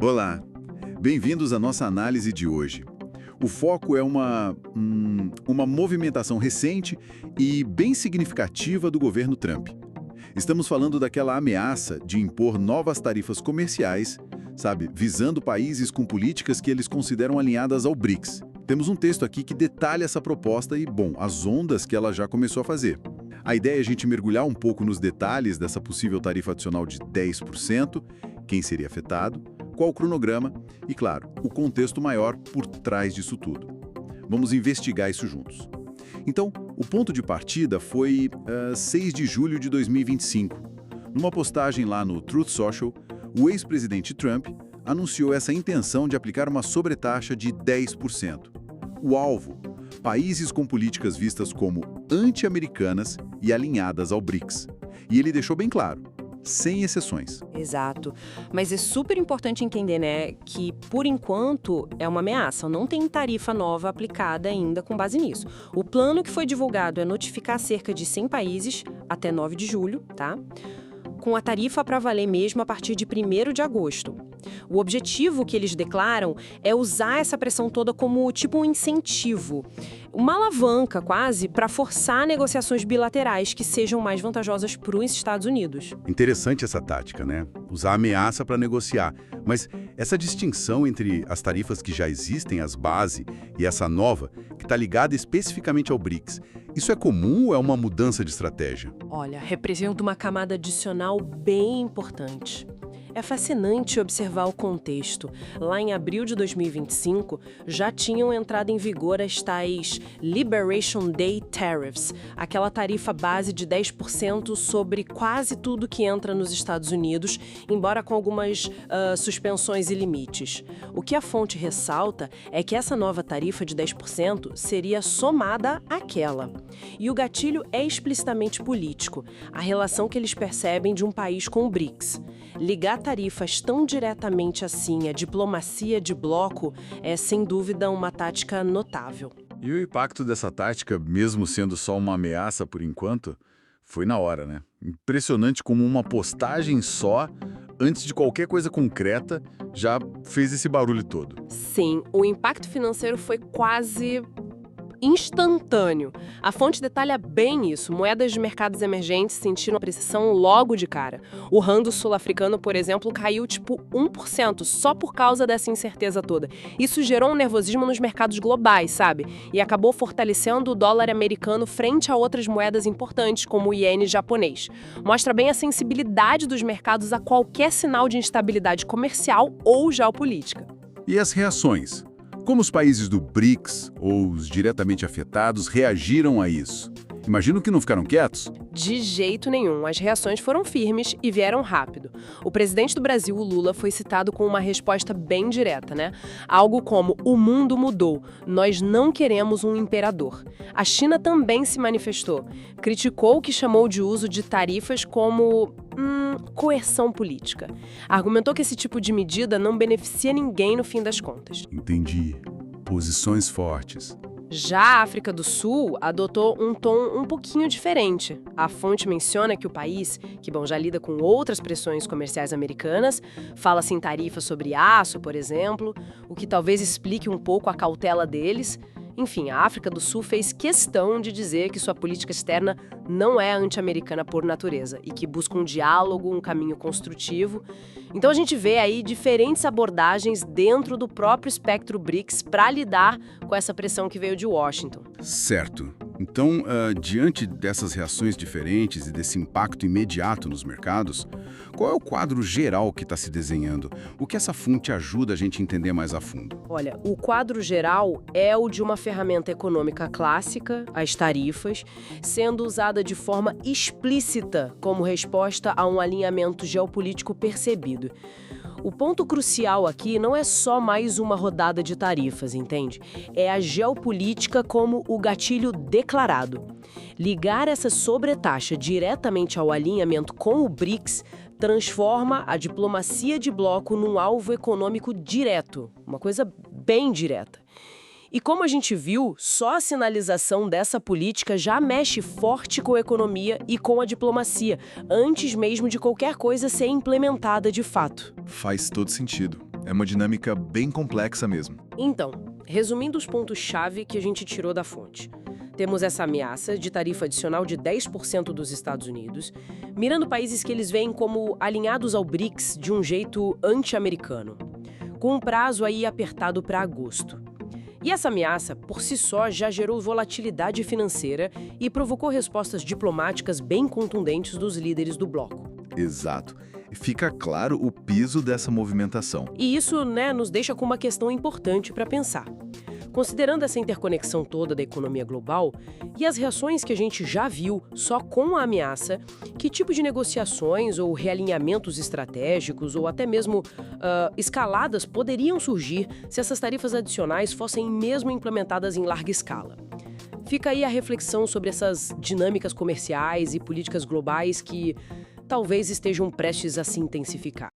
Olá, bem-vindos à nossa análise de hoje. O foco é uma movimentação recente e bem significativa do governo Trump. Estamos falando daquela ameaça de impor novas tarifas comerciais, sabe, visando países com políticas que eles consideram alinhadas ao BRICS. Temos um texto aqui que detalha essa proposta e, bom, as ondas que ela já começou a fazer. A ideia é a gente mergulhar um pouco nos detalhes dessa possível tarifa adicional de 10%, quem seria afetado, qual o cronograma e, claro, o contexto maior por trás disso tudo. Vamos investigar isso juntos. Então, o ponto de partida foi 6 de julho de 2025. Numa postagem lá no Truth Social, o ex-presidente Trump anunciou essa intenção de aplicar uma sobretaxa de 10%. O alvo: países com políticas vistas como anti-americanas e alinhadas ao BRICS. E ele deixou bem claro: sem exceções. Exato. Mas é super importante entender, né, que por enquanto é uma ameaça, não tem tarifa nova aplicada ainda com base nisso. O plano que foi divulgado é notificar cerca de 100 países até 9 de julho, tá? Com a tarifa para valer mesmo a partir de 1º de agosto. O objetivo que eles declaram é usar essa pressão toda como tipo um incentivo, uma alavanca quase para forçar negociações bilaterais que sejam mais vantajosas para os Estados Unidos. Interessante essa tática, né? Usar a ameaça para negociar. Mas essa distinção entre as tarifas que já existem, as base, e essa nova, que está ligada especificamente ao BRICS, isso é comum ou é uma mudança de estratégia? Olha, representa uma camada adicional bem importante. É fascinante observar o contexto. Lá em abril de 2025, já tinham entrado em vigor as tais Liberation Day Tariffs, aquela tarifa base de 10% sobre quase tudo que entra nos Estados Unidos, embora com algumas suspensões e limites. O que a fonte ressalta é que essa nova tarifa de 10% seria somada àquela. E o gatilho é explicitamente político, a relação que eles percebem de um país com o BRICS. Ligar tarifas tão diretamente assim à diplomacia de bloco é, sem dúvida, uma tática notável. E o impacto dessa tática, mesmo sendo só uma ameaça por enquanto, foi na hora, né? Impressionante como uma postagem só, antes de qualquer coisa concreta, já fez esse barulho todo. Sim, o impacto financeiro foi quase instantâneo. A fonte detalha bem isso. Moedas de mercados emergentes sentiram a pressão logo de cara. O rando sul-africano, por exemplo, caiu tipo 1% só por causa dessa incerteza toda. Isso gerou um nervosismo nos mercados globais, sabe? E acabou fortalecendo o dólar americano frente a outras moedas importantes, como o iene japonês. Mostra bem a sensibilidade dos mercados a qualquer sinal de instabilidade comercial ou geopolítica. E as reações? Como os países do BRICS, ou os diretamente afetados, reagiram a isso? Imagino que não ficaram quietos? De jeito nenhum. As reações foram firmes e vieram rápido. O presidente do Brasil, o Lula, foi citado com uma resposta bem direta, né? Algo como: o mundo mudou, nós não queremos um imperador. A China também se manifestou. Criticou o que chamou de uso de tarifas como coerção política. Argumentou que esse tipo de medida não beneficia ninguém no fim das contas. Entendi. Posições fortes. Já a África do Sul adotou um tom um pouquinho diferente. A fonte menciona que o país, que já lida com outras pressões comerciais americanas, fala-se em tarifas sobre aço, por exemplo, o que talvez explique um pouco a cautela deles. Enfim, a África do Sul fez questão de dizer que sua política externa não é anti-americana por natureza e que busca um diálogo, um caminho construtivo. Então a gente vê aí diferentes abordagens dentro do próprio espectro BRICS para lidar com essa pressão que veio de Washington. Certo. Então, diante dessas reações diferentes e desse impacto imediato nos mercados, qual é o quadro geral que está se desenhando? O que essa fonte ajuda a gente a entender mais a fundo? Olha, o quadro geral é o de uma ferramenta econômica clássica, as tarifas, sendo usada de forma explícita como resposta a um alinhamento geopolítico percebido. O ponto crucial aqui não é só mais uma rodada de tarifas, entende? É a geopolítica como o gatilho declarado. Ligar essa sobretaxa diretamente ao alinhamento com o BRICS transforma a diplomacia de bloco num alvo econômico direto, uma coisa bem direta. E como a gente viu, só a sinalização dessa política já mexe forte com a economia e com a diplomacia, antes mesmo de qualquer coisa ser implementada de fato. Faz todo sentido. É uma dinâmica bem complexa mesmo. Então, resumindo os pontos-chave que a gente tirou da fonte. Temos essa ameaça de tarifa adicional de 10% dos Estados Unidos, mirando países que eles veem como alinhados ao BRICS de um jeito anti-americano, com um prazo aí apertado para agosto. E essa ameaça, por si só, já gerou volatilidade financeira e provocou respostas diplomáticas bem contundentes dos líderes do bloco. Exato. Fica claro o piso dessa movimentação. E isso, nos deixa com uma questão importante para pensar. Considerando essa interconexão toda da economia global e as reações que a gente já viu só com a ameaça, que tipo de negociações ou realinhamentos estratégicos ou até mesmo escaladas poderiam surgir se essas tarifas adicionais fossem mesmo implementadas em larga escala? Fica aí a reflexão sobre essas dinâmicas comerciais e políticas globais que talvez estejam prestes a se intensificar.